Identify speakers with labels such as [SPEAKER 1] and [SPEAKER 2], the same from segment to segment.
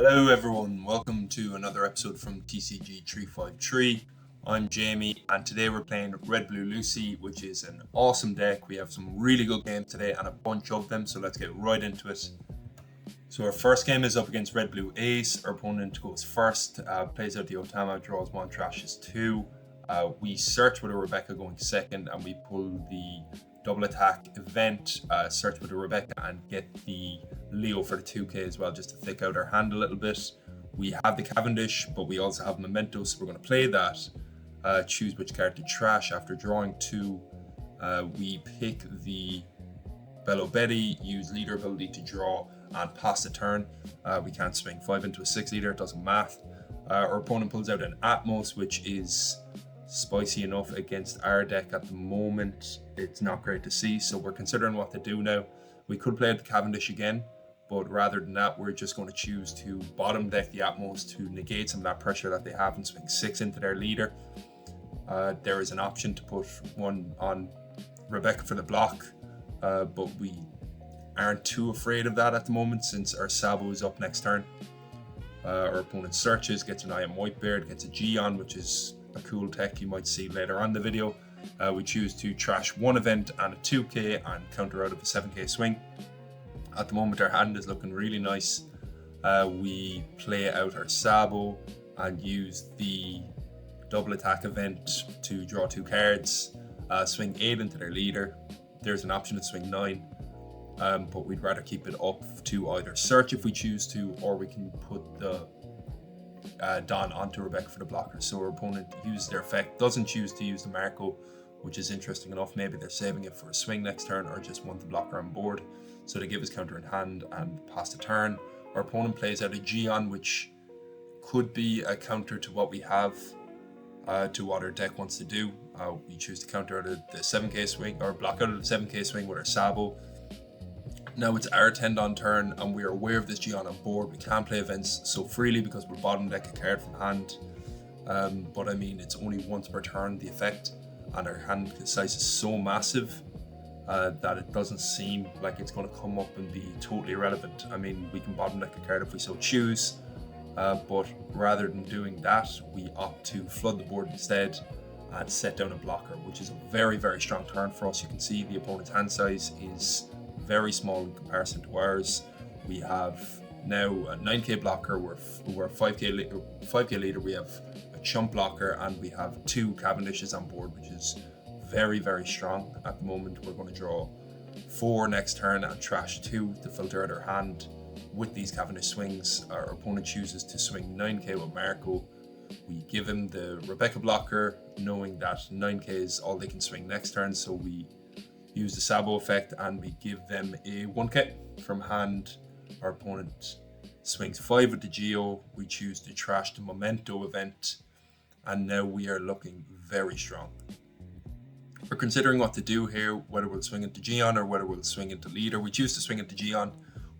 [SPEAKER 1] Hello everyone, welcome to another episode from TCG 353. I'm Jamie and today we're playing Red Blue Lucy, which is an awesome deck. We have some really good games today and a bunch of them, so let's get right into it. So our first game is up against Red Blue Ace. Our opponent goes first, plays out the Otama, draws one, trashes two. We search with a Rebecca going second and we pull the double attack event, search with a Rebecca and get the Leo for the 2k as well, just to thick out our hand a little bit. We have the Cavendish, but we also have Memento, so we're going to play that. Choose which card to trash. After drawing two, we pick the Bello Betty, use leader ability to draw and pass the turn. We can't swing 5 into a 6 leader, it doesn't math. Our opponent pulls out an Atmos, which is spicy enough against our deck at the moment. It's not great to see, so we're considering what to do now. We could play out the Cavendish again, but rather than that, we're just going to choose to bottom deck the Atmos to negate some of that pressure that they have and swing 6 into their leader. There is an option to put one on Rebecca for the block, but we aren't too afraid of that at the moment since our Sabo is up next turn. Our opponent searches, gets an I Am Whitebeard, gets a Gion, which is a cool tech you might see later on in the video. We choose to trash one event and a 2k and counter out of a 7k swing. At the moment our hand is looking really nice. We play out our Sabo and use the double attack event to draw 2 cards, swing 8 into their leader. There's an option to swing 9, but we'd rather keep it up to either search if we choose to, or we can put the Don onto Rebecca for the blocker. So our opponent uses their effect, doesn't choose to use the Marco, which is interesting enough. Maybe they're saving it for a swing next turn or just want the blocker on board. So they give us counter in hand and pass the turn. Our opponent plays out a Gion, which could be a counter to what we have, to what our deck wants to do. We choose to counter out of the 7k swing or block out of the 7k swing with our Sabo. Now it's our 10 on turn and we are aware of this Gion on board. We can't play events so freely because we're bottom deck a card from hand. But I mean, it's only once per turn, the effect, and our hand size is so massive that it doesn't seem like it's going to come up and be totally irrelevant. I mean, we can bottom deck a card if we so choose, but rather than doing that, we opt to flood the board instead and set down a blocker, which is a very, very strong turn for us. You can see the opponent's hand size is very small in comparison to ours. We have now a 9k blocker, we're 5k leader, we have a chump blocker, and we have 2 Cavendishes on board, which is very, very strong. At the moment we're going to draw 4 next turn and trash 2 to filter out our hand. With these Cavendish swings, our opponent chooses to swing 9k with Marco. We give him the Rebecca blocker, knowing that 9k is all they can swing next turn, so we use the Sabo effect and we give them a 1k from hand. Our opponent swings 5 with the Geo. We choose to trash the Memento event, and now we are looking very strong. We're considering what to do here, whether we'll swing into Gion or whether we'll swing into leader. We choose to swing into Gion,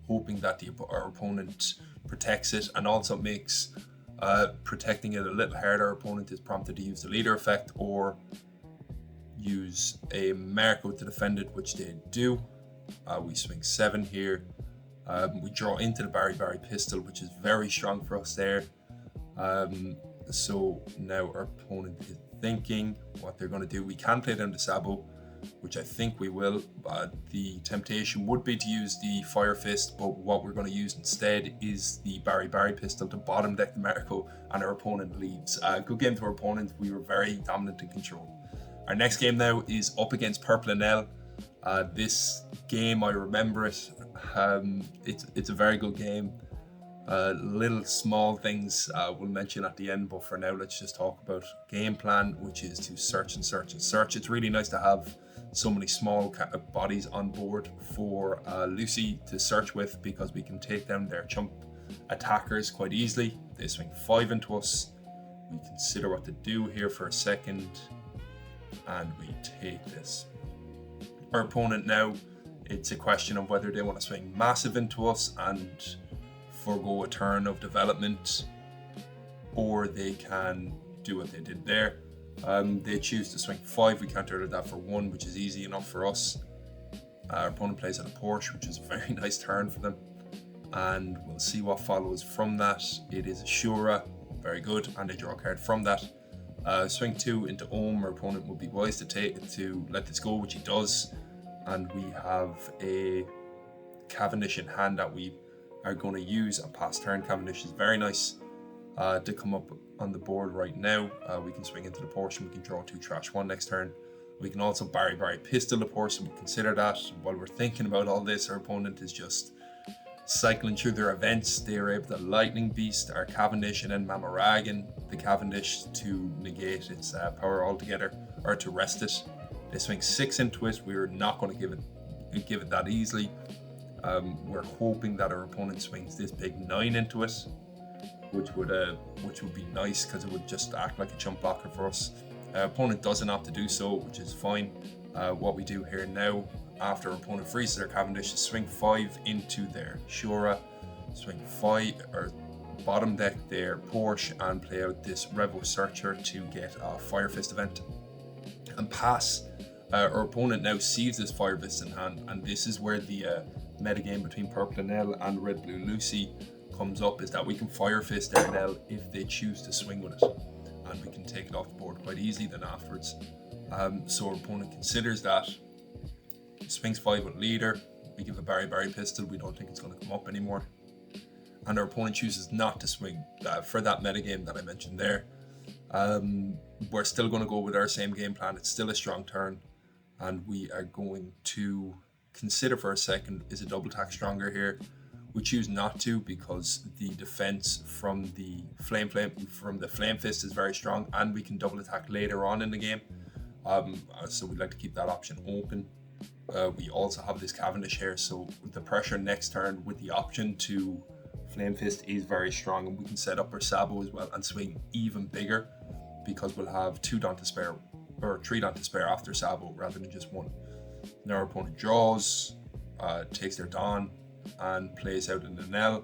[SPEAKER 1] hoping that our opponent protects it, and also makes protecting it a little harder. Our opponent is prompted to use the leader effect or use a Marco to defend it, which they do. We swing 7 here. We draw into the Barry pistol, which is very strong for us there. So now our opponent is thinking what they're going to do. We can play down the Sabo, which I think we will. The temptation would be to use the Fire Fist, but what we're going to use instead is the Barry pistol to bottom deck the Marco, and our opponent leaves. Good game to our opponent. We were very dominant in control. Our next game now is up against Purple Enel. This game, I remember it. It's a very good game. Little small things we'll mention at the end, but for now let's just talk about game plan, which is to search and search and search. It's really nice to have so many small bodies on board for Lucy to search with, because we can take down their chump attackers quite easily. They swing 5 into us. We consider what to do here for a second, and we take this. Our opponent now, it's a question of whether they want to swing massive into us and forego a turn of development, or they can do what they did there. They choose to swing 5. We countered that for 1, which is easy enough for us. Our opponent plays on a Porsche, which is a very nice turn for them. and we'll see what follows from that. It is a Shura, very good, and they draw a card from that. Swing 2 into Ohm. Our opponent would be wise to let this go, which he does, and we have a Cavendish in hand that we are going to use and pass turn. Cavendish is very nice to come up on the board right now. We can swing into the portion, we can draw 2 trash 1 next turn. We can also Barry pistol the portion. We'll consider that. While we're thinking about all this, our opponent is just cycling through their events. They are able to Lightning Beast our Cavendish and then Mamaragan the Cavendish to negate its power altogether, or to rest it. They swing 6 into it. We're not going to give it that easily. We're hoping that our opponent swings this big 9 into it, which would be nice because it would just act like a chump blocker for us. Opponent doesn't opt to do so, which is fine. What we do here now, after our opponent freezes their Cavendish, is swing 5 into their Shura, swing 5 or bottom deck their Porsche, and play out this Revo Searcher to get a Fire Fist event and pass. Our opponent now sees this Fire Fist in hand, and this is where the metagame between Purple Enel and Red Blue Lucy comes up, is that we can Fire Fist their Enel if they choose to swing with it, and we can take it off the board quite easily then afterwards. So our opponent considers that, swings 5 with leader, we give a Barry pistol, we don't think it's going to come up anymore, and our opponent chooses not to swing for that metagame that I mentioned there. We're still going to go with our same game plan. It's still a strong turn, and we are going to consider for a second, is a double attack stronger here? We choose not to, because the defense from the flame fist is very strong, and we can double attack later on in the game. So we'd like to keep that option open. We also have this Cavendish here, so the pressure next turn with the option to flame fist is very strong, and we can set up our Sabo as well and swing even bigger, because we'll have 2 Dawn to spare, or 3 Dawn to spare after Sabo rather than just 1. Now our opponent draws, takes their Dawn, and plays out an Enel.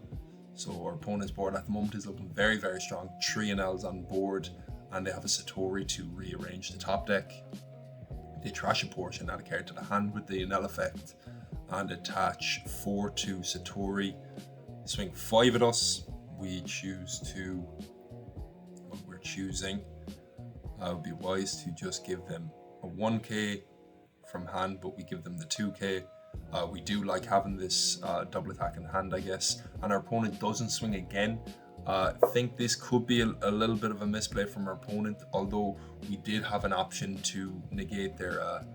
[SPEAKER 1] So our opponent's board at the moment is looking very, very strong. 3 Enels on board, and they have a Satori to rearrange the top deck. They trash a portion, add a card to the hand with the Enel effect, and attach 4 to Satori. Swing 5 at us. We choose to, what we're choosing, would be wise to just give them a 1k from hand, but we give them the 2k. We do like having this double attack in hand, I guess, and our opponent doesn't swing again. I think this could be a little bit of a misplay from our opponent, although we did have an option to negate their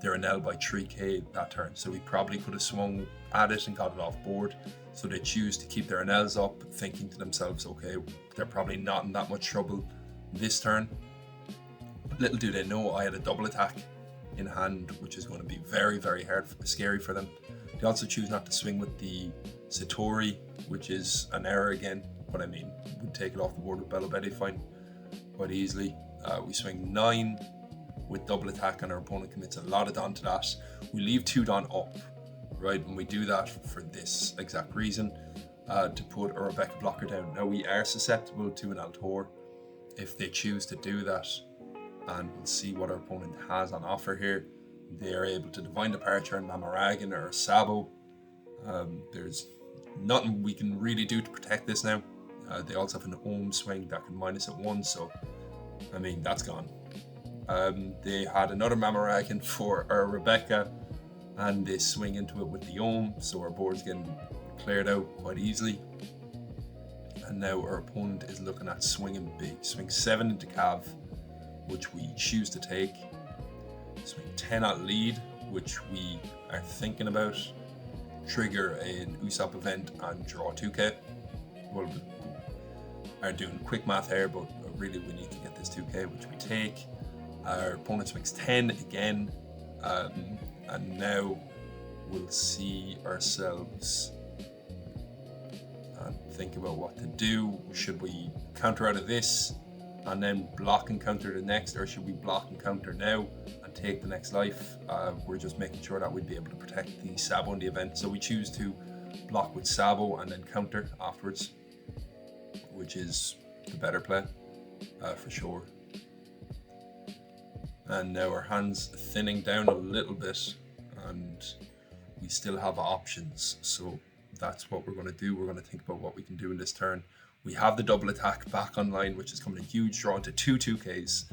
[SPEAKER 1] Enel by 3k that turn, so we probably could have swung at it and got it off board. So they choose to keep their Enels up, thinking to themselves, okay, they're probably not in that much trouble this turn. Little do they know I had a double attack in hand, which is going to be very, very scary for them. They also choose not to swing with the Satori, which is an error again, but I mean, we'd take it off the board with Bello Betty fine quite easily. We swing 9 with double attack, and our opponent commits a lot of Dawn to that. We leave 2 Dawn up, right, and we do that for this exact reason, to put a Rebecca blocker down. Now we are susceptible to an Altor if they choose to do that, and we'll see what our opponent has on offer here. They are able to Divine Departure and Mamaragan or Sabo. There's nothing we can really do to protect this now. They also have an Ohm swing that can minus at 1, so I mean, that's gone. They had another Mamaragan for our Rebecca, and they swing into it with the Ohm, so our board's getting cleared out quite easily. And now our opponent is looking at swinging big. Swing 7 into Cav, which we choose to take. Swing 10 at lead, which we are thinking about. Trigger an Usopp event and draw 2k. Well, we are doing quick math here, but really we need to get this 2k, which we take. Our opponent swings 10 again, and now we'll see ourselves and think about what to do. Should we counter out of this and then block and counter the next, or should we block and counter now and take the next life? We're just making sure that we'd be able to protect the Sabo in the event, so we choose to block with Sabo and then counter afterwards, which is the better play for sure. And now our hand's thinning down a little bit, and we still have options. So that's what we're going to do. We're going to think about what we can do in this turn. We have the double attack back online, which is coming a huge draw into two 2Ks.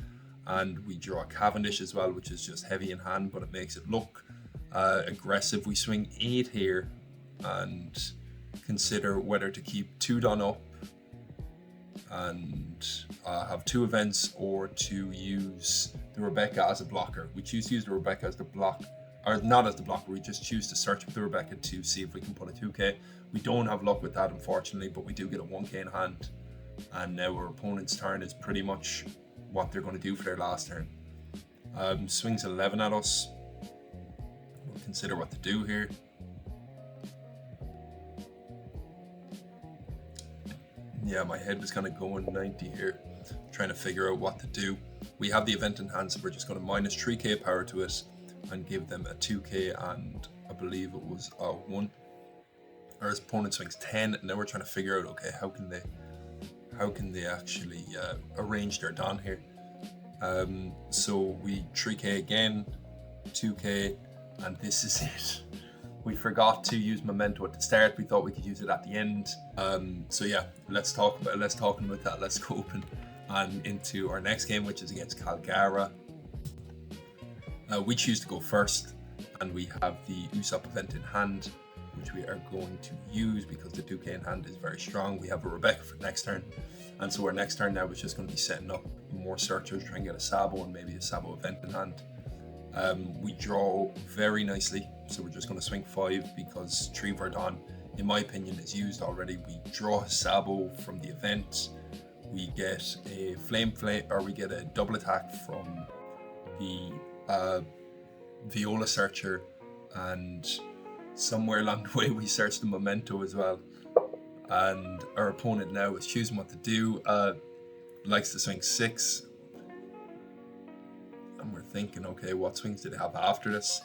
[SPEAKER 1] And we draw Cavendish as well, which is just heavy in hand, but it makes it look aggressive. We swing 8 here and consider whether to keep 2 done up and have 2 events, or to use the Rebecca as a blocker. We choose to use the Rebecca as the block, or not as the blocker, we just choose to search with the Rebecca to see if we can put a 2K. We don't have luck with that, unfortunately, but we do get a 1K in hand. And now our opponent's turn is pretty much what they're going to do for their last turn. Swings 11 at us. We'll consider what to do here. Yeah, my head was kind of going 90 here, trying to figure out what to do. We have the event in hand, so we're just going to minus 3K power to it and give them a 2K, and I believe it was a 1. Our opponent swings 10, and now we're trying to figure out, okay, how can they actually arrange their Don here. So we 3K again, 2K, and this is it. We forgot to use Memento at the start. We thought we could use it at the end. So yeah, let's talk about that. Let's go open and into our next game, which is against Kalgara. We choose to go first, and we have the Usopp event in hand, which we are going to use because the 2K in hand is very strong. We have a Rebecca for next turn, and so our next turn now is just going to be setting up more searchers, trying to get a Sabo and maybe a Sabo event in hand. We draw very nicely, so we're just going to swing 5 because 3 Verdon, in my opinion, is used already. We draw a Sabo from the event. We get a we get a double attack from the Viola Searcher, and somewhere along the way we search the Memento as well. And our opponent now is choosing what to do. Likes to swing 6. And we're thinking, okay, what swings do they have after this?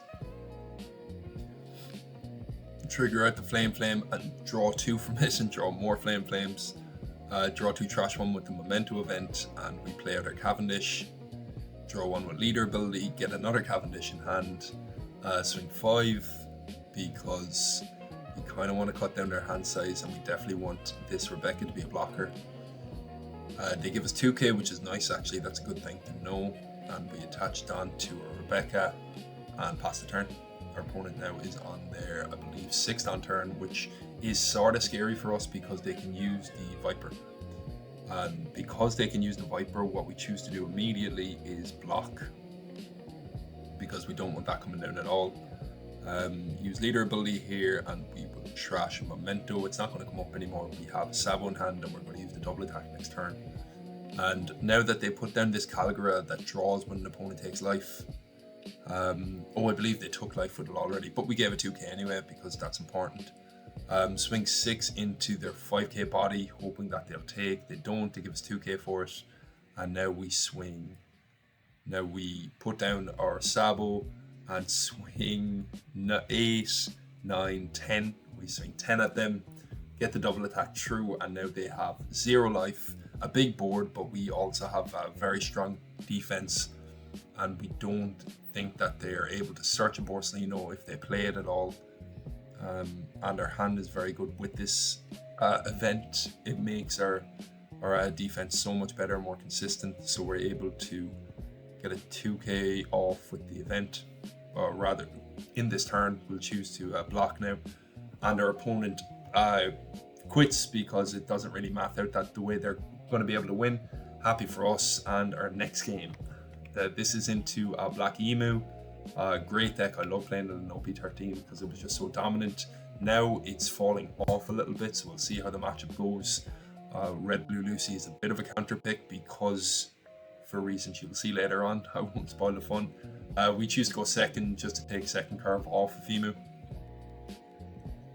[SPEAKER 1] Trigger out the Flame and draw 2 from it and draw more Flames. Draw 2 trash 1 with the Memento event, and we play out our Cavendish. Draw 1 with leader ability, get another Cavendish in hand. Swing 5 because we kind of want to cut down their hand size, and we definitely want this Rebecca to be a blocker. They give us 2K, which is nice actually, that's a good thing to know. And we attach Don to our Rebecca and pass the turn. Our opponent now is on their, I believe, 6th on turn, which is sort of scary for us because they can use the Viper. And because they can use the Viper, what we choose to do immediately is block, because we don't want that coming down at all. Use leader ability here, and we will trash Memento. It's not going to come up anymore. We have a Sabo in hand, and we're going to use the double attack next turn. And now that they put down this Kalgara that draws when an opponent takes life, I believe they took life with it already, but we gave it 2K anyway because that's important. Swing 6 into their 5K body, hoping that they'll take. They don't, they give us 2K for it. And now we swing. Now we put down our Sabo and swing 8, 9, 10. We swing 10 at them, get the double attack through, and now they have 0 life. A big board, but we also have a very strong defense, and we don't think that they are able to search a Borsellino if they play it at all. And our hand is very good with this event. It makes our defense so much better, more consistent, so we're able to get a 2K off with the event, or rather in this turn we'll choose to block now, and our opponent quits because it doesn't really math out that the way they're going to be able to win. Happy for us. And our next game, this is into Black Imu. Great deck. I love playing it in OP13 because it was just so dominant. Now it's falling off a little bit, so we'll see how the matchup goes. Red Blue Lucy is a bit of a counter pick because, for reasons you'll see later on, I won't spoil the fun. We choose to go second just to take second curve off of Imu.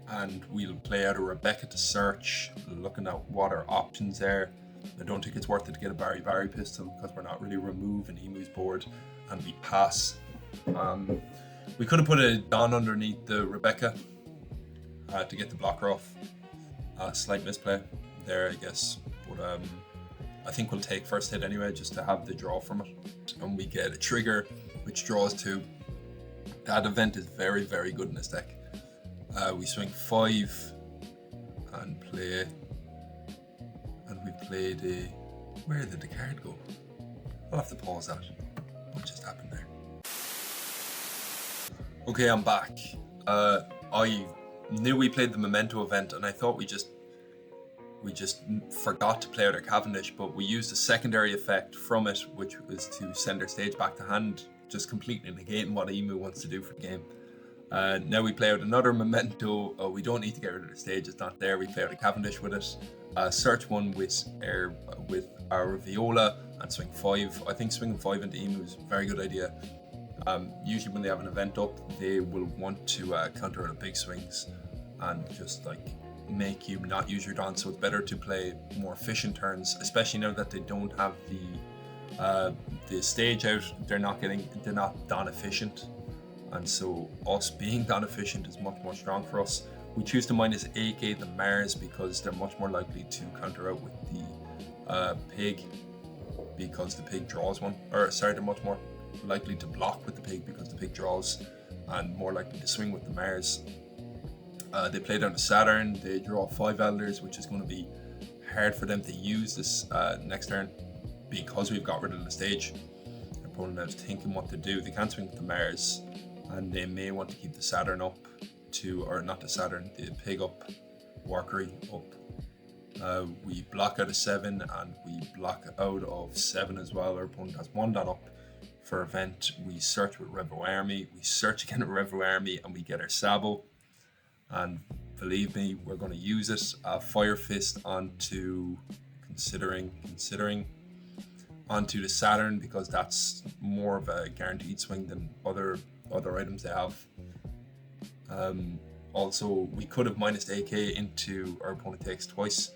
[SPEAKER 1] And we'll play out a Rebecca to search, looking at what our options are. I don't think it's worth it to get a Barry pistol because we're not really removing Emu's board, and we pass. We could have put a Don underneath the Rebecca to get the blocker off. Slight misplay there, I guess, but I think we'll take first hit anyway just to have the draw from it. And we get a trigger which draws 2. That event is very, very good in this deck. We swing 5 play A. And we played A. Where did the card go? I'll have to pause that. What just happened there? Okay, I'm back. I knew we played the Memento event, and I thought we just forgot to play out our Cavendish, but we used a secondary effect from it, which was to send our stage back to hand, just completely negating what Imu wants to do for the game. Now we play out another Memento. We don't need to get rid of the stage, it's not there. We play out a Cavendish with it. Search one with our Viola and swing 5. I think swinging 5 into Imu is a very good idea. Usually when they have an event up, they will want to counter out of big swings and just like make you not use your Don, so it's better to play more efficient turns, especially now that they don't have the stage out. They're not Don efficient, and so us being Don efficient is much more strong for us. We choose to minus AK the Mars because they're much more likely to counter out with the pig, because the pig draws one, or sorry, they're much more likely to block with the pig because the pig draws, and more likely to swing with the Mars. They play down to Saturn. They draw 5 Elders, which is going to be hard for them to use this next turn because we've got rid of the stage. Their opponent now is thinking what to do. They can't swing with the Mars, and they may want to keep the Saturn up or not the Saturn, the pig up, Workery up. We block out of 7 and we block out of 7 as well. Our opponent has 1 dot up for event. We search with Revo Army. We search again with Revo Army and we get our Sabo. And believe me, we're going to use it. Fire Fist onto considering onto the Saturn, because that's more of a guaranteed swing than other items they have. Also, we could have minus AK into our opponent takes twice.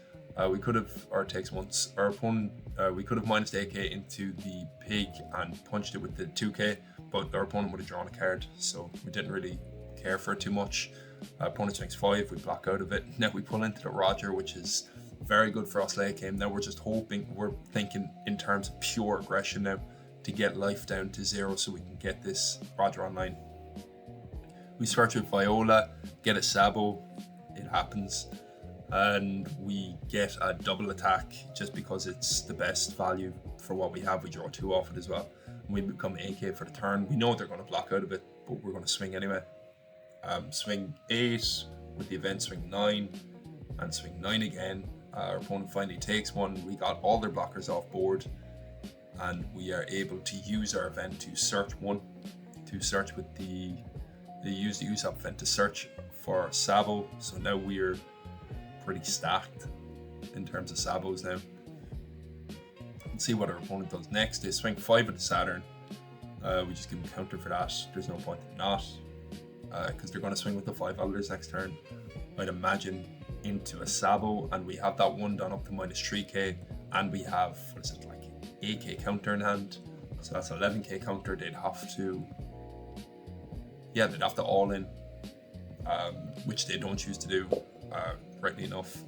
[SPEAKER 1] We could have, or takes once. Our opponent, we could have minus AK into the pig and punched it with the 2K, but our opponent would have drawn a card, so we didn't really care for it too much. Opponent swings 5, we block out of it. Now we pull into the Roger, which is very good for us late game. Now we're thinking in terms of pure aggression now to get life down to 0 so we can get this Roger online. We search with Viola, get a Sabo, it happens, and we get a double attack just because it's the best value for what we have. We draw 2 off it as well, and we become AK for the turn. We know they're going to block out of it, but we're going to swing anyway. Swing 8 with the event, swing 9 and swing 9 again. Our opponent finally takes 1. We got all their blockers off board, and we are able to use our event to search 1, to search with the Usopp event to search for Sabo. So now we're pretty stacked in terms of Sabos now. Let's see what our opponent does next. They swing 5 at the Saturn. We just give them counter for that. There's no point in not, because they're going to swing with the 5 Elders next turn. I'd imagine into a Sabo, and we have that 1 done up to minus 3k, and we have, what is it, like 8k counter in hand, so that's 11k counter. They'd have to all in, which they don't choose to do, rightly enough.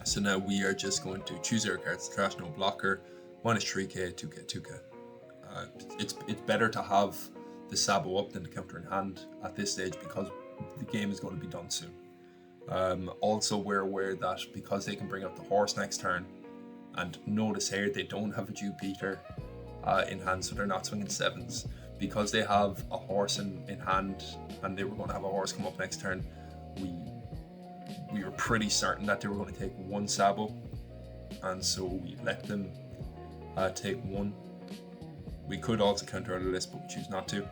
[SPEAKER 1] So now we are just going to choose our cards, trash, no blocker, minus 3k, 2k, 2k. It's better to have the Sabo up than the counter in hand at this stage, because the game is going to be done soon. Also, we're aware that because they can bring out the horse next turn, and notice here they don't have a Jupiter in hand, so they're not swinging 7s. Because they have a horse in hand, and they were going to have a horse come up next turn, we were pretty certain that they were going to take 1 Sabo, and so we let them take 1. We could also counter out of the list, but we choose not to,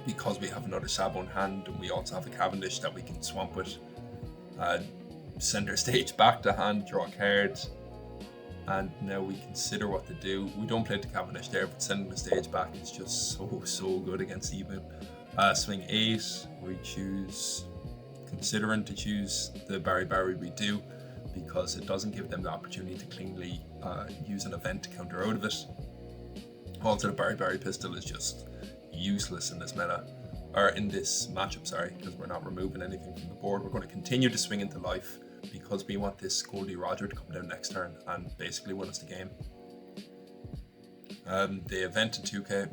[SPEAKER 1] because we have another Sabo in hand, and we also have a Cavendish that we can swamp with. Send our stage back to hand, draw a card, and now we consider what to do. We don't play the Cavendish there, but sending the stage back is just so good against Imu. Swing 8, we choose, considering to choose the Barry we do, because it doesn't give them the opportunity to cleanly use an event to counter out of it. Also, the Barry pistol is just useless in this meta, or in this matchup, sorry, because we're not removing anything from the board. We're going to continue to swing into life because we want this Gol D Roger to come down next turn and basically win us the game. They event in 2k.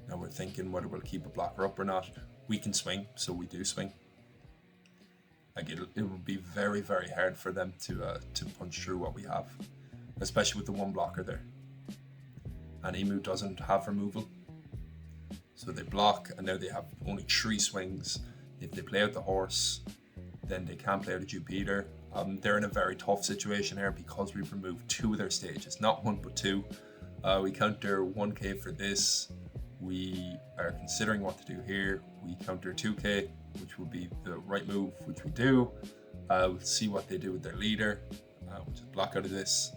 [SPEAKER 1] Now we're thinking whether we'll keep a blocker up or not. We can swing, so we do swing. Like it would be very, very hard for them to punch through what we have, especially with the one blocker there. And Imu doesn't have removal, so they block, and now they have only 3 swings. If they play out the horse, then they can't play out a dupe either. They're in a very tough situation here because we've removed 2 of their stages, not 1 but 2. We counter 1k for this. We are considering what to do here. We counter 2k, which would be the right move, which we do. We'll see what they do with their leader, which is block out of this.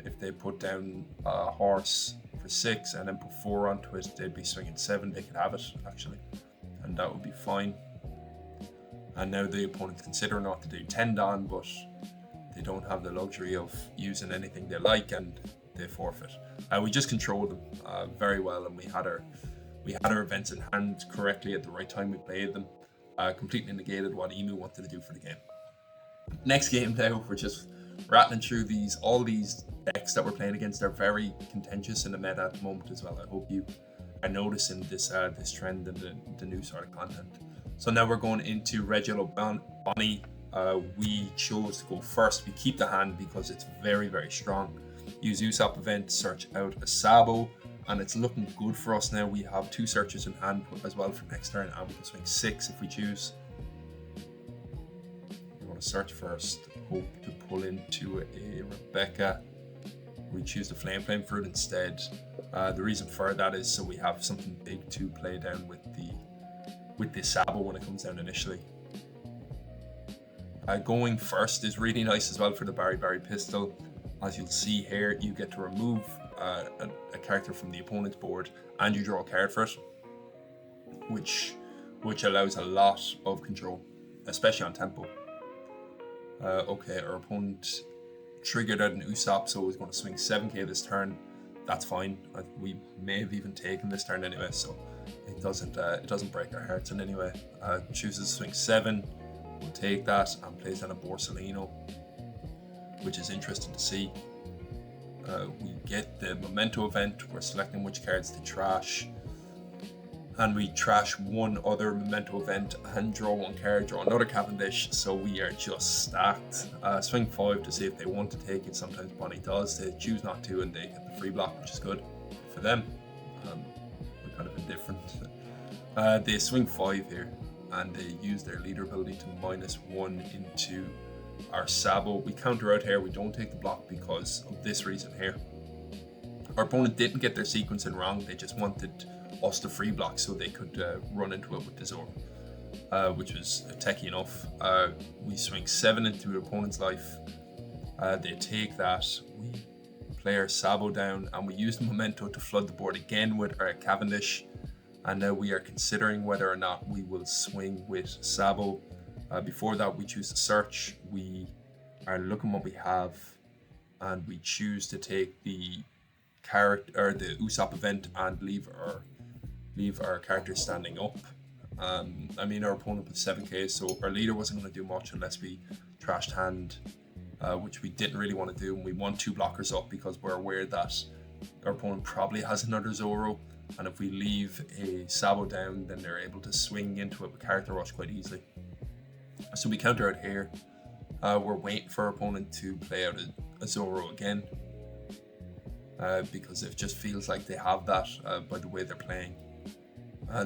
[SPEAKER 1] If they put down a horse for 6 and then put 4 onto it, they'd be swinging 7. They could have it actually, and that would be fine. And now the opponent's considering what to do 10 down, but they don't have the luxury of using anything they like, and they forfeit. We just controlled them very well, and we had our events in hand correctly at the right time. We played them, completely negated what Imu wanted to do for the game. Next game now, we're just rattling through all these decks that we're playing against. Are very contentious in the meta at the moment as well. I hope you are noticing this trend and the new sort of content. So now we're going into Red Yellow Bonney. We chose to go first. We keep the hand because it's very, very strong. Use Usopp event, search out a Sabo, and it's looking good for us now. We have 2 searches in hand as well for next turn, and we can swing 6 if we choose. We want to search first, hope to pull into a Rebecca. We choose the Flame Fruit instead. The reason for that is so we have something big to play down with the Sabo when it comes down initially. Going first is really nice as well for the Bari pistol. As you'll see here, you get to remove a character from the opponent's board, and you draw a card for it, which allows a lot of control, especially on tempo. Okay, our opponent triggered out an Usopp, so he's going to swing 7k this turn. That's fine. We may have even taken this turn anyway, so it doesn't break our hearts in any way. Chooses to swing 7. We'll take that and plays down a Borsalino, which is interesting to see. We get the Memento event. We're selecting which cards to trash, and we trash 1 other Memento event and draw 1 card, draw another Cavendish, so we are just stacked. Swing 5 to see if they want to take it. Sometimes Bonnie does. They choose not to, and they get the free block, which is good for them. We're kind of indifferent. They swing 5 here, and they use their leader ability to -1 into our Sabo. We counter out here. We don't take the block because of this reason here. Our opponent didn't get their sequencing wrong. They just wanted us to free block so they could run into it with the Zoro, which was techie enough. We swing 7 into the opponent's life. They take that. We play our Sabo down, and we use the Memento to flood the board again with our Cavendish. And now we are considering whether or not we will swing with Sabo. Before that, we choose to search. We are looking what we have, and we choose to take the character or the Usopp event and leave our character standing up. I mean, our opponent with 7k, so our leader wasn't going to do much unless we trashed hand, which we didn't really want to do. And we want 2 blockers up because we're aware that our opponent probably has another Zoro, and if we leave a Sabo down, then they're able to swing into it with character rush quite easily. So we counter out here. We're waiting for our opponent to play out a Zoro again, because it just feels like they have that by the way they're playing.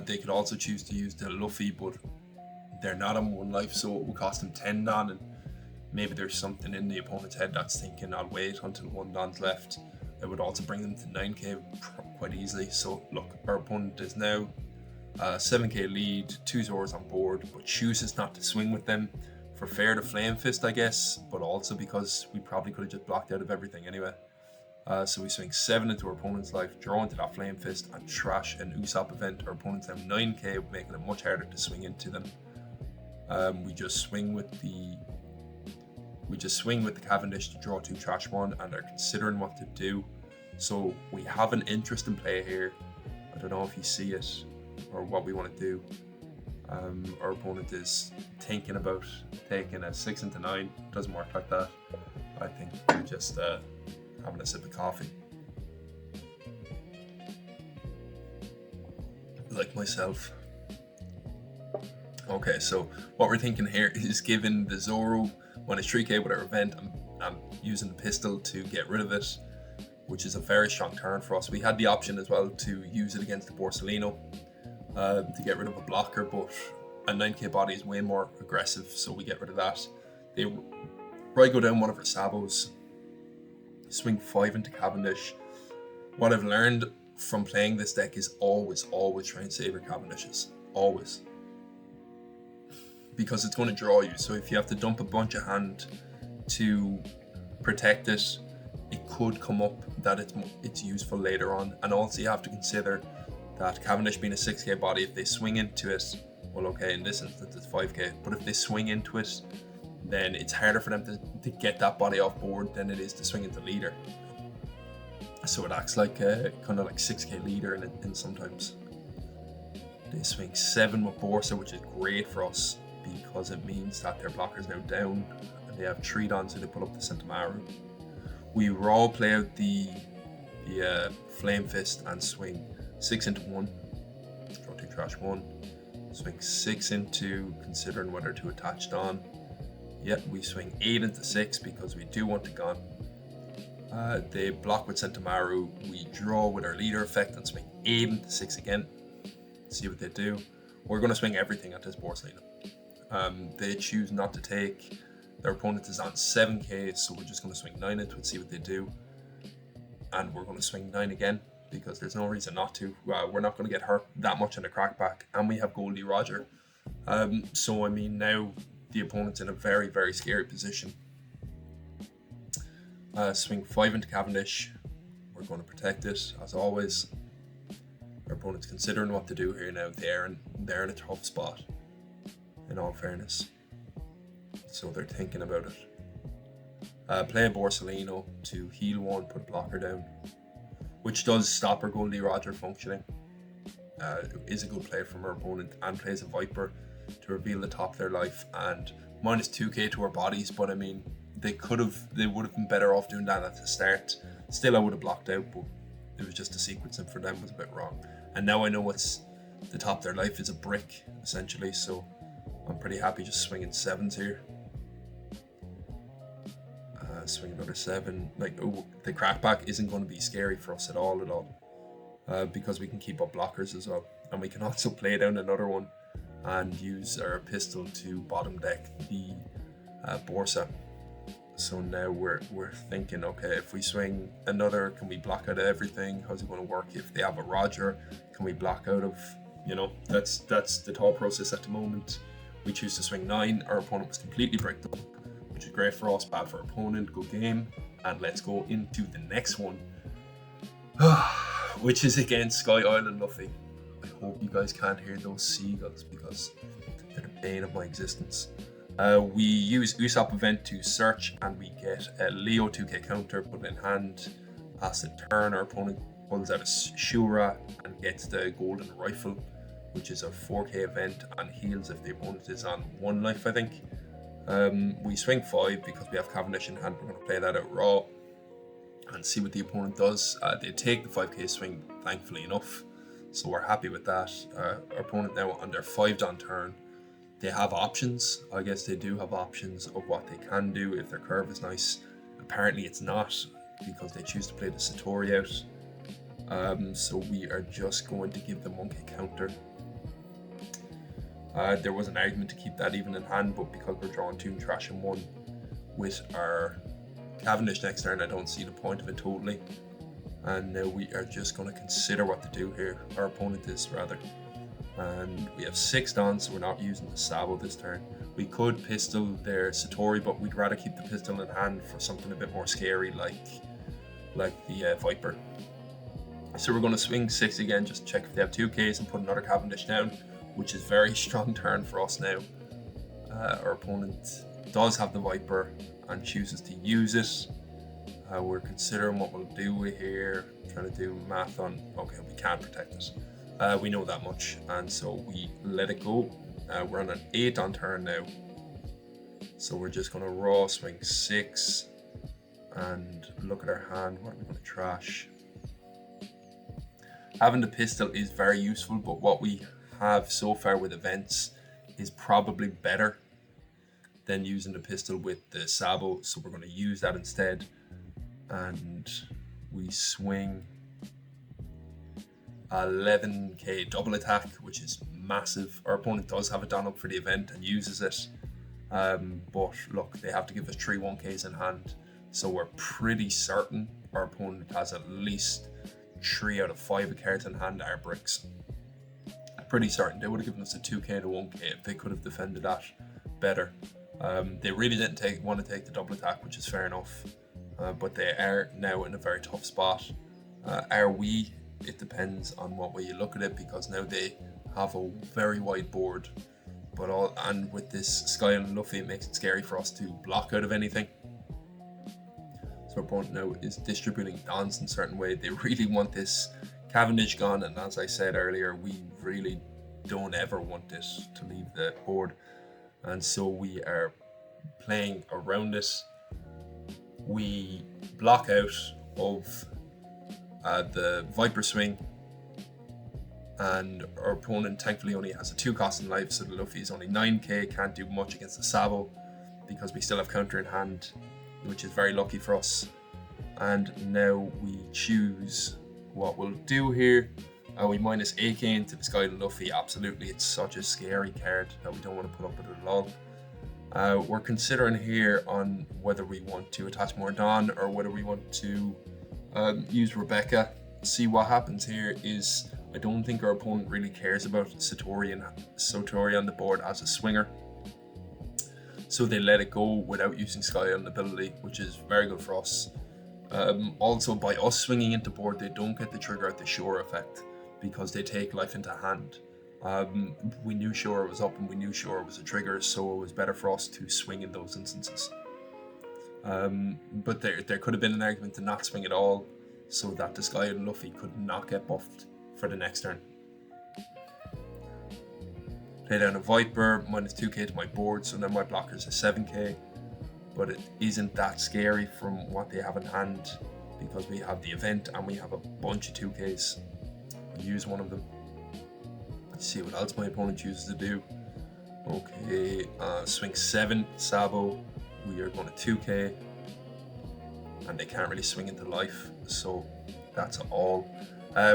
[SPEAKER 1] They could also choose to use the Luffy, but they're not on 1 life, so it will cost them 10 Don, and maybe there's something in the opponent's head that's thinking, I'll wait until 1 Don's left. It would also bring them to 9k quite easily. So look, our opponent is now 7k lead, 2 Zoros on board, but chooses not to swing with them for fair to Flame Fist, I guess, but also because we probably could have just blocked out of everything anyway. So we swing 7 into our opponent's life, draw into that Flame Fist, and trash an Usopp event. Our opponent's now 9k, making it much harder to swing into them. We just swing with the Cavendish to draw 2, trash 1, and are considering what to do. So we have an interesting play here. I don't know if you see it or what we want to do. Our opponent is thinking about taking a 6 into 9. Doesn't work like that. I think we're just having a sip of coffee. Like myself. Okay, so what we're thinking here is giving the Zoro, when it's 3k with our event, I'm using the pistol to get rid of it, which is a very strong turn for us. We had the option as well to use it against the Borsalino to get rid of a blocker, but a 9k body is way more aggressive, so we get rid of that. They go down one of our Sabos, swing 5 into Cavendish. What I've learned from playing this deck is always try and save your Cavendishes. Always. Because it's going to draw you. So if you have to dump a bunch of hand to protect it, it could come up that it's useful later on. And also you have to consider that Cavendish being a 6k body, if they swing into it, well, okay, in this instance it's 5k, but if they swing into it, then it's harder for them to get that body off board than it is to swing into leader. So it acts like a kind of like 6k leader in sometimes. They swing 7 with Borsa, which is great for us because it means that their blocker's now down and they have 3 down, so they put up the Sentamaru. We raw play out the Flame Fist and swing 6 into 1, draw 2 trash 1, swing 6 into considering whether to attach Dawn. Yep, we swing 8 into 6 because we do want to Gon. They block with Sentamaru, we draw with our leader effect and swing 8 into 6 again. See what they do. We're going to swing everything at this Borsalino. They choose not to take. Their opponent is on 7k, so we're just going to swing 9 into it, see what they do. And we're going to swing 9 again because there's no reason not to. We're not going to get hurt that much in the crackback, and we have Gol D Roger. So I mean, now the opponent's in a very, very scary position. Swing 5 into Cavendish. We're going to protect it as always. Our opponent's considering what to do here now. They're in a tough spot, in all fairness. So they're thinking about it. Play a Borsalino to heal 1, put a blocker down, which does stop our Gol D Roger functioning. Is a good play from our opponent, and plays a Viper to reveal the top of their life and minus 2k to our bodies. But I mean, they would have been better off doing that at the start. Still, I would have blocked out, but it was just the sequencing for them was a bit wrong. And now I know what's the top of their life is a brick, essentially, so I'm pretty happy just swinging 7s here. Swing another 7. The crackback isn't going to be scary for us at all, because we can keep up blockers as well. And we can also play down another one and use our pistol to bottom deck the Borsa. So now we're thinking, okay, if we swing another, can we block out of everything? How's it going to work? If they have a Roger, can we block out of, that's the thought process at the moment. We choose to swing 9. Our opponent was completely bricked up, which is great for us, bad for our opponent. Good game. And let's go into the next one, which is against Sky Island Luffy. I hope you guys can't hear those seagulls because they're the bane of my existence. We use Usopp event to search, and we get a Leo 2k counter put in hand. Pass the turn, our opponent pulls out a Shura and gets the golden rifle, which is a 4k event and heals if the opponent is on 1 life, I think. We swing 5 because we have Cavendish in hand. We're going to play that out raw and see what the opponent does. They take the 5k swing, thankfully enough, so we're happy with that. Our opponent now on their 5 down turn. They have options. I guess they do have options of what they can do if their curve is nice. Apparently it's not, because they choose to play the Satori out. So we are just going to give the monkey counter. There was an argument to keep that even in hand, but because we're drawing 2 and trashing 1 with our Cavendish next turn, I don't see the point of it totally. And now we are just going to consider what to do here. Our opponent is rather. And we have 6 down, so we're not using the Sabo this turn. We could pistol their Satori, but we'd rather keep the pistol in hand for something a bit more scary, like the Viper. So we're going to swing 6 again, just check if they have 2Ks and put another Cavendish down, which is very strong turn for us now. Our opponent does have the Viper and chooses to use it. We're considering what we'll do here, trying to do math on, okay, we can't protect it. We know that much, and so we let it go. We're on an 8 on turn now, so we're just going to raw swing 6 and look at our hand. What are we going to trash? Having the pistol is very useful, but what we have so far with events is probably better than using the pistol with the Sabo, so we're going to use that instead. And we swing 11k double attack, which is massive. Our opponent does have it done up for the event and uses it, but look, they have to give us 3 1ks in hand, so we're pretty certain our opponent has at least 3 out of 5 cards in hand are bricks. Pretty certain they would have given us a 2k to 1k if they could have defended that better. They really didn't want to take the double attack, which is fair enough, but they are now in a very tough spot. Are we? It depends on what way you look at it, because now they have a very wide board, and with this Sky and Luffy, it makes it scary for us to block out of anything. So our opponent now is distributing Dons in a certain way. They really want this Cavendish gone, and as I said earlier, we really don't ever want this to leave the board, and so we are playing around it. We block out of the Viper swing, and our opponent thankfully only has a 2 cost in life, so the Luffy is only 9k, can't do much against the Sabo because we still have counter in hand, which is very lucky for us. And now we choose what we'll do here. We minus 8k into the Sky and Luffy. Absolutely, it's such a scary card that we don't want to put up with it at all. We're considering here on whether we want to attach more Don or whether we want to use Rebecca. See, what happens here is I don't think our opponent really cares about Satori on the board as a swinger, so they let it go without using Sky on ability, which is very good for us. Also, by us swinging into board, they don't get the trigger out the Shore effect because they take life into hand. We knew Shore was up and we knew Shore was a trigger, so it was better for us to swing in those instances. But there could have been an argument to not swing at all, so that the Sky and Luffy could not get buffed for the next turn. Play down a Viper, minus 2k to my board, so now my blockers are 7k, but it isn't that scary from what they have in hand because we have the event and we have a bunch of 2ks. I'll use one of them. Let's see what else my opponent chooses to do. Okay, swing 7 Sabo. We are going to 2k, and they can't really swing into life, so that's all.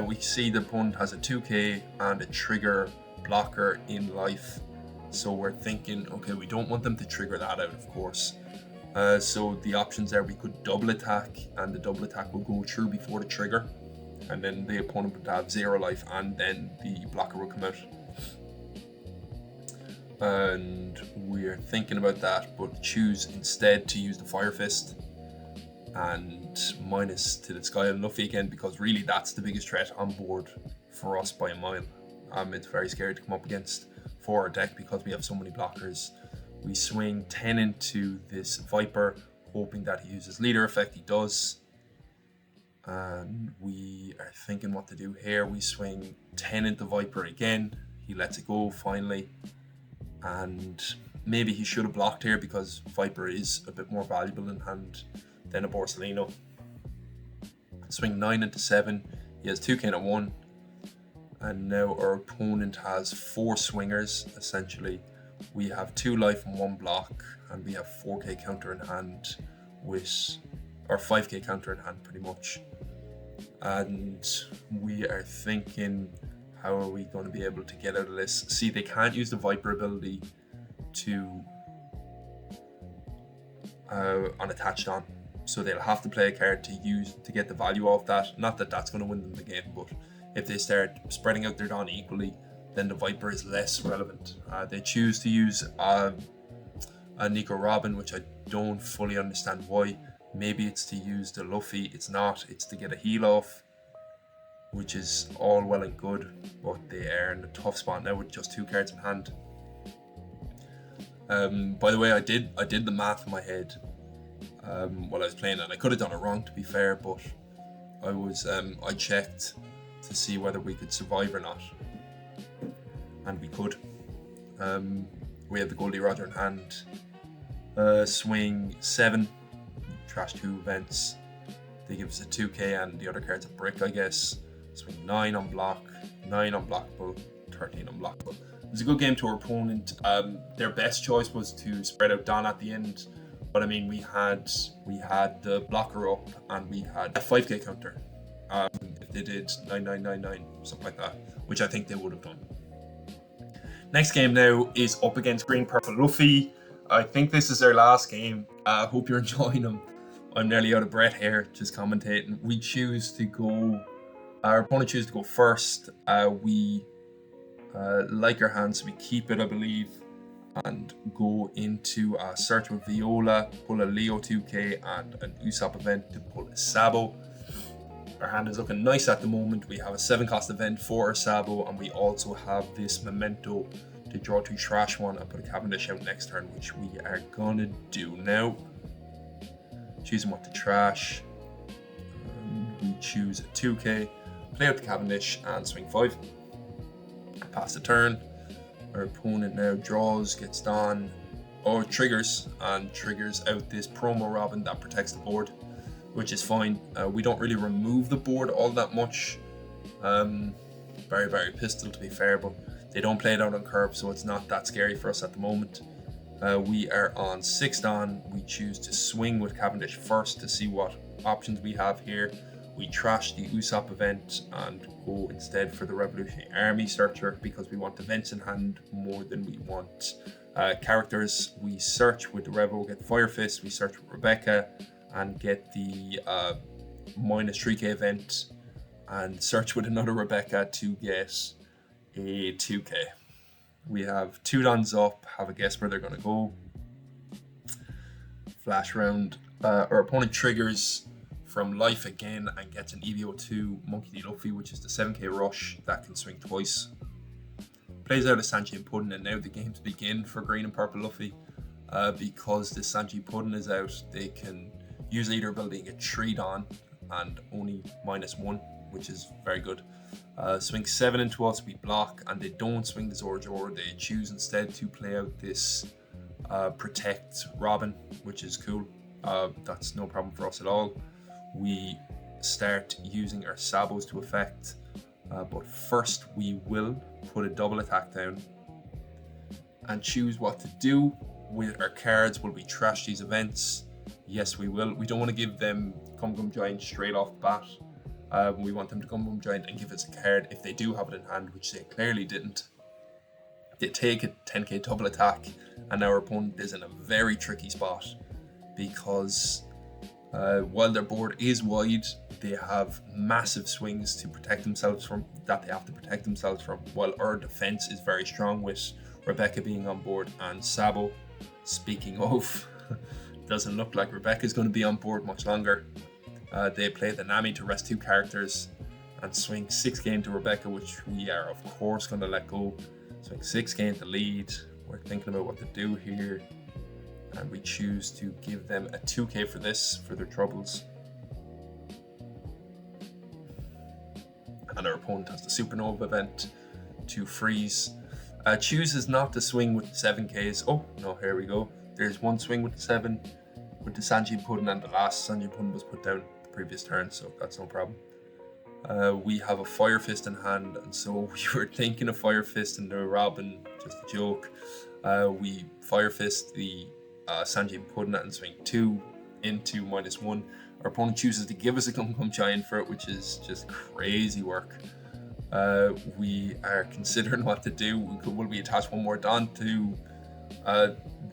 [SPEAKER 1] We see the opponent has a 2k and a trigger blocker in life, so we're thinking, okay, we don't want them to trigger that out, of course. So the options are we could double attack, and the double attack will go through before the trigger, and then the opponent would have 0 life, and then the blocker will come out. And we're thinking about that, but choose instead to use the Fire Fist and minus to the Sky and Luffy again, because really that's the biggest threat on board for us by a mile. It's very scary to come up against for our deck because we have so many blockers. We swing 10 into this Viper, hoping that he uses leader effect. He does. And we are thinking what to do here. We swing 10 into Viper again. He lets it go finally. And maybe he should have blocked here because Viper is a bit more valuable in hand than a Borsellino. Swing 9 into 7. He has 2k and 1. And now our opponent has 4 swingers, essentially. We have 2 life and 1 block, and we have 4k counter in hand with, or 5k counter in hand pretty much. And we are thinking, how are we going to be able to get out of this? See, they can't use the Viper ability to unattached on, so they'll have to play a card to get the value off that. Not that that's going to win them the game, but if they start spreading out their Don equally, then the Viper is less relevant. They choose to use a Nico Robin, which I don't fully understand why. Maybe it's to use the Luffy. It's not. It's to get a heal off, which is all well and good, but they are in a tough spot now with just 2 cards in hand. By the way, I did the math in my head while I was playing, and I could have done it wrong, to be fair, but I checked to see whether we could survive or not, and we could. We have the Gol D Roger in hand. Swing 7, trash 2 events. They give us a 2k and the other card's a brick, I guess. Swing 9 on block, 9 unblockable, 13 unblockable. It was a good game to our opponent. Their best choice was to spread out Don at the end, but I mean we had the blocker up and we had a 5k counter. If they did 9999, something like that, which I think they would have done. Next game now is up against Green Purple Luffy. I think this is their last game. I hope you're enjoying them. I'm nearly out of breath here just commentating. We choose to go, our opponent chooses to go first. We like our hands, so we keep it, I believe, and go into a search with Viola, pull a Leo 2k and an Usopp event to pull a Sabo. Our hand is looking nice at the moment. We have a 7-cost event for our Sabo, and we also have this memento to draw 2 trash one and put a Cavendish out next turn, which we are gonna do now. Choosing what to trash. We choose a 2k, play out the Cavendish and swing 5. Pass the turn. Our opponent now draws, gets done, or triggers, and triggers out this promo Robin that protects the board, which is fine. We don't really remove the board all that much. Very pistol to be fair, but they don't play it out on curb, so it's not that scary for us at the moment. We are on 6 Don. We choose to swing with Cavendish first to see what options we have here. We trash the Usopp event and go instead for the Revolutionary Army Searcher because we want events in hand more than we want characters. We search with the Revo, get Fire Fist. We search with Rebecca and get the minus 3k event, and search with another Rebecca to get a 2k. We have 2 Dons up, have a guess where they're going to go. Flash round. Our opponent triggers from life again and gets an EVO2 Monkey D. Luffy, which is the 7k rush that can swing twice. Plays out a Sanji and Puddin', and now the games begin for Green and Purple Luffy. Because the Sanji Puddin' is out, they can use leader ability and get 3 Don and only -1, which is very good. Swing 7 into us, we block, and they don't swing the Zoro. They choose instead to play out this protect Robin, which is cool. That's no problem for us at all. We start using our Sabos to effect, but first we will put a double attack down and choose what to do with our cards. Will we trash these events? Yes, we will. We don't want to give them Gum Giant straight off the bat. We want them to Gum Giant and give us a card if they do have it in hand, which they clearly didn't. They take a 10k double attack, and our opponent is in a very tricky spot because while their board is wide, they have massive swings to protect themselves from, while our defense is very strong with Rebecca being on board and Sabo. Speaking of, doesn't look like Rebecca's going to be on board much longer. They play the Nami to rest 2 characters and swing 6k into Rebecca, which we are of course going to let go. Swing 6k into lead. We're thinking about what to do here, and we choose to give them a 2k for this, for their troubles. And our opponent has the Supernova event to freeze. Chooses not to swing with the 7ks. Oh no, here we go. There's one swing with the 7 with the Sanji Puddin', and the last Sanji Puddin' was put down the previous turn, so that's no problem. We have a Fire Fist in hand, and so we were thinking of Fire Fist and the Robin, just a joke. We Fire Fist the Sanji Puddin' and swing 2 into -1. Our opponent chooses to give us a Gum Giant for it, which is just crazy work. We are considering what to do. Will we attach one more Don to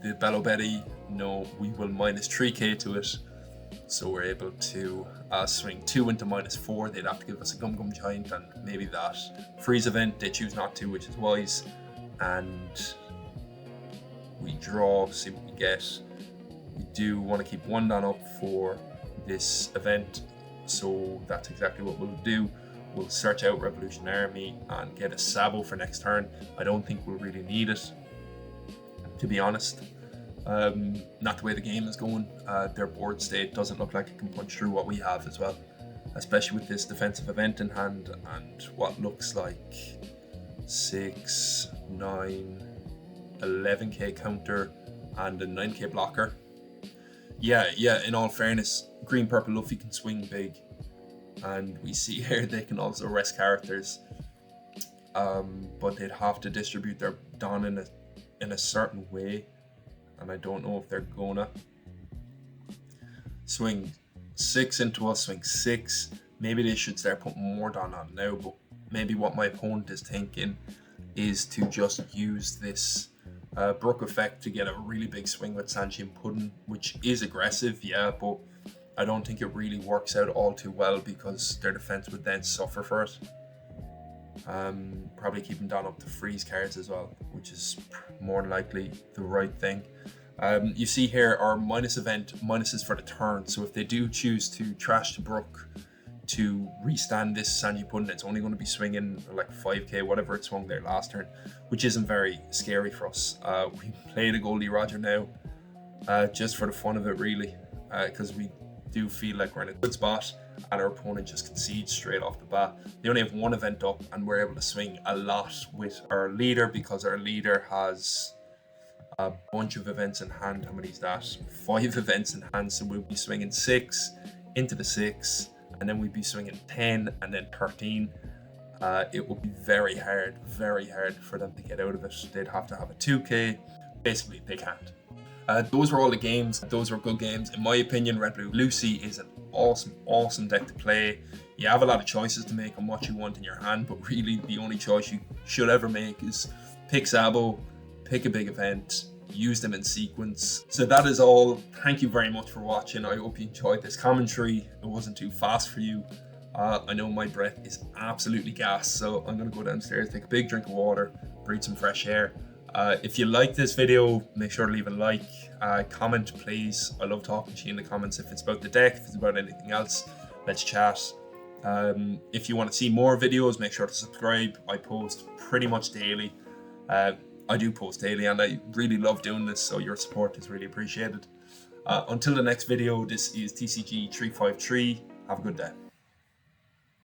[SPEAKER 1] the Bello Betty? No, we will -3k to it. So we're able to swing 2 into -4. They'd have to give us a Gum Giant and maybe that freeze event. They choose not to, which is wise. And we draw, see what we get. We do want to keep 1 Don up for this event, so that's exactly what we'll do. We'll search out Revolution Army and get a Sabo for next turn. I don't think we'll really need it, to be honest. Not the way the game is going. Their board state doesn't look like it can punch through what we have as well, especially with this defensive event in hand and what looks like 6, 9, 11k counter and a 9k blocker. Yeah, in all fairness, Green Purple Luffy can swing big, and we see here they can also rest characters, but they'd have to distribute done in a certain way, and I don't know if they're gonna swing 6 into us, swing 6. Maybe they should start putting more Don on now, but maybe what my opponent is thinking is to just use this Brook effect to get a really big swing with Sanji and Puddin, which is aggressive, yeah, but I don't think it really works out all too well because their defense would then suffer for it. Probably keeping down up the freeze cards as well, which is more likely the right thing. You see here our minus event minuses for the turn, so if they do choose to trash the Brook to restand this Sanji Puddin, it's only going to be swinging like 5k, whatever it swung there last turn, which isn't very scary for us. We play the Gol D Roger now, just for the fun of it really, because we do feel like we're in a good spot and our opponent just concedes straight off the bat. They only have one event up and we're able to swing a lot with our leader because our leader has a bunch of events in hand. How many is that? 5 events in hand, so we'll be swinging 6 into the 6, and then we'd be swinging 10 and then 13. It would be very hard for them to get out of it. They'd have to have a 2k. Basically, they can't. Those were all the games. Those were good games. In my opinion, Red Blue Lucy is an awesome deck to play. You have a lot of choices to make on what you want in your hand, but really the only choice you should ever make is pick Sabo, pick a big event, use them in sequence. So that is all. Thank you very much for watching. I hope you enjoyed this commentary. It wasn't too fast for you. I know my breath is absolutely gas, so I'm going to go downstairs, take a big drink of water, breathe some fresh air. If you like this video, make sure to leave a like, comment please. I love talking to you in the comments. If it's about the deck, if it's about anything else, let's chat. If you want to see more videos, make sure to subscribe. I post pretty much daily. I do post daily and I really love doing this, so your support is really appreciated. Until the next video, this is TCG 353. Have a good day.